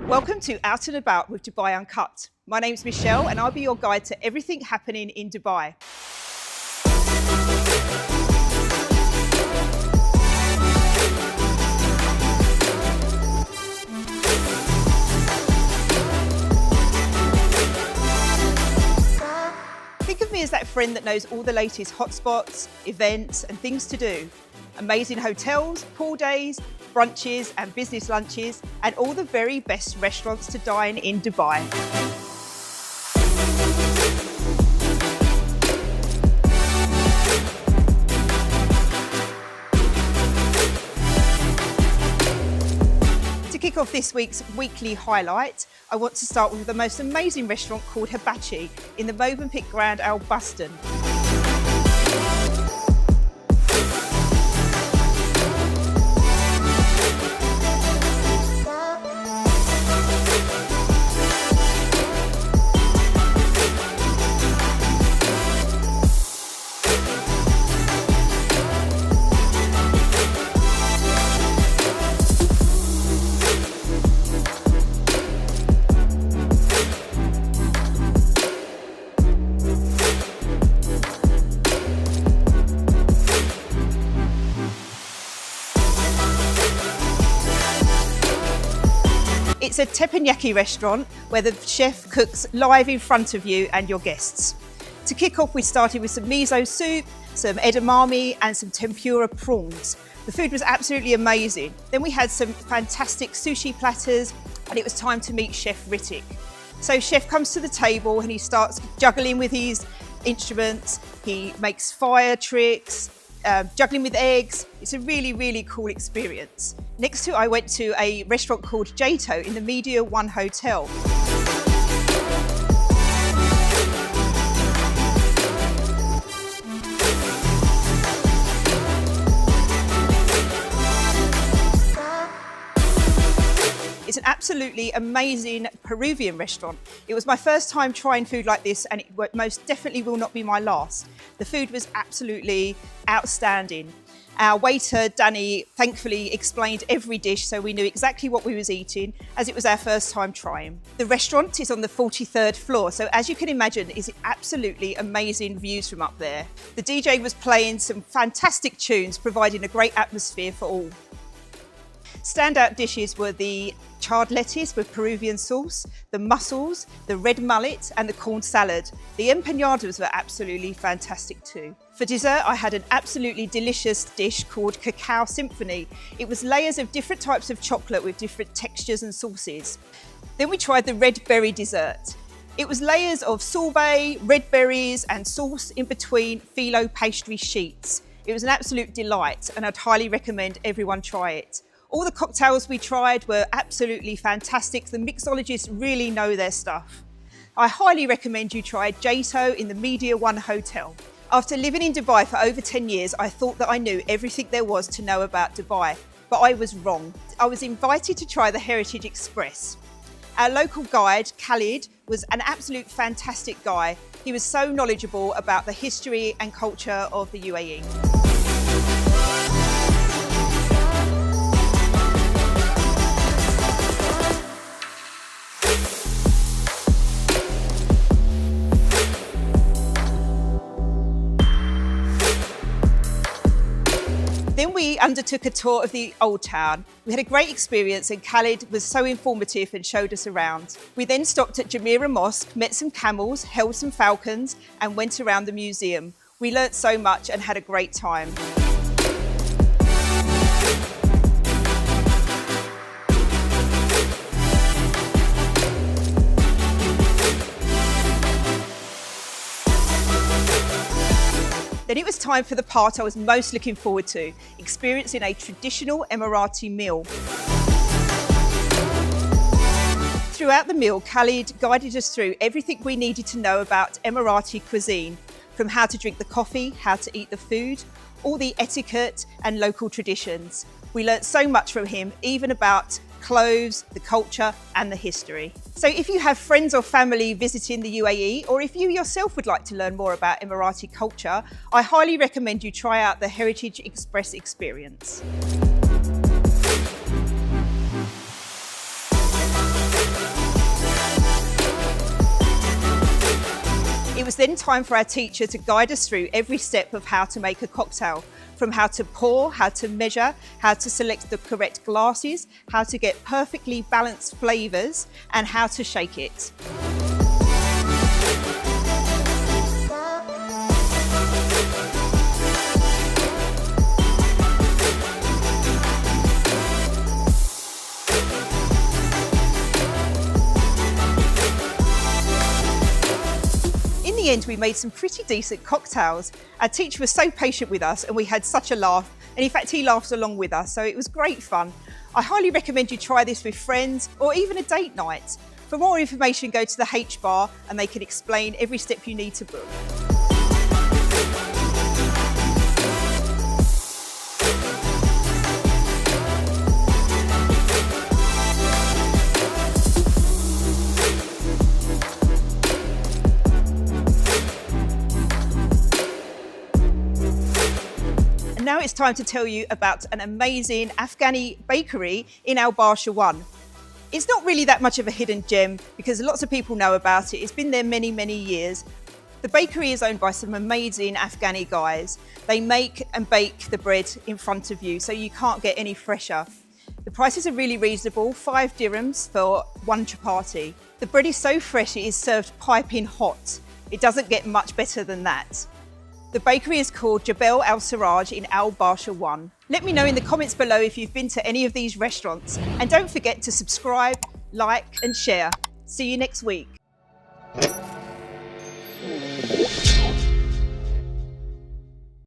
Welcome to Out and About with Dubai Uncut. My name's Michelle and I'll be your guide to everything happening in Dubai. Think of me as that friend that knows all the latest hotspots, events and things to do. Amazing hotels, pool days, brunches and business lunches, and all the very best restaurants to dine in Dubai. To kick off this week's weekly highlight, I want to start with the most amazing restaurant called Hibachi in the Movenpick Grand Al Buston. It's a teppanyaki restaurant where the chef cooks live in front of you and your guests. To kick off, we started with some miso soup, some edamame and some tempura prawns. The food was absolutely amazing. Then we had some fantastic sushi platters and it was time to meet Chef Rittik. So Chef comes to the table and he starts juggling with his instruments. He makes fire tricks, juggling with eggs. It's a really, really cool experience. Next I went to a restaurant called Jato in the Media One Hotel. It's an absolutely amazing Peruvian restaurant. It was my first time trying food like this and it most definitely will not be my last. The food was absolutely outstanding. Our waiter, Danny, thankfully explained every dish so we knew exactly what we was eating as it was our first time trying. The restaurant is on the 43rd floor, so as you can imagine, it's absolutely amazing views from up there. The DJ was playing some fantastic tunes, providing a great atmosphere for all. Standout dishes were the charred lettuce with Peruvian sauce, the mussels, the red mullet and the corn salad. The empanadas were absolutely fantastic too. For dessert, I had an absolutely delicious dish called Cacao Symphony. It was layers of different types of chocolate with different textures and sauces. Then we tried the red berry dessert. It was layers of sorbet, red berries and sauce in between phyllo pastry sheets. It was an absolute delight and I'd highly recommend everyone try it. All the cocktails we tried were absolutely fantastic. The mixologists really know their stuff. I highly recommend you try Jato in the Media One Hotel. After living in Dubai for over 10 years, I thought that I knew everything there was to know about Dubai, but I was wrong. I was invited to try the Heritage Express. Our local guide, Khalid, was an absolute fantastic guy. He was so knowledgeable about the history and culture of the UAE. Then we undertook a tour of the Old Town. We had a great experience and Khalid was so informative and showed us around. We then stopped at Jumeirah Mosque, met some camels, held some falcons and went around the museum. We learnt so much and had a great time. Then it was time for the part I was most looking forward to, experiencing a traditional Emirati meal. Throughout the meal, Khalid guided us through everything we needed to know about Emirati cuisine, from how to drink the coffee, how to eat the food, all the etiquette and local traditions. We learnt so much from him, even about clothes, the culture and the history. So if you have friends or family visiting the UAE, or if you yourself would like to learn more about Emirati culture, I highly recommend you try out the Heritage Express experience. It was then time for our teacher to guide us through every step of how to make a cocktail, from how to pour, how to measure, how to select the correct glasses, how to get perfectly balanced flavours, and how to shake it. In the end, we made some pretty decent cocktails. Our teacher was so patient with us and we had such a laugh. And in fact, he laughed along with us, so it was great fun. I highly recommend you try this with friends or even a date night. For more information, go to the H bar and they can explain every step you need to book. Now it's time to tell you about an amazing Afghani bakery in Al Barsha 1. It's not really that much of a hidden gem because lots of people know about it. It's been there many, many years. The bakery is owned by some amazing Afghani guys. They make and bake the bread in front of you, so you can't get any fresher. The prices are really reasonable, 5 dirhams for 1 chapati. The bread is so fresh it is served piping hot. It doesn't get much better than that. The bakery is called Jabal Al Seraj in Al Barsha 1. Let me know in the comments below if you've been to any of these restaurants. And don't forget to subscribe, like and share. See you next week.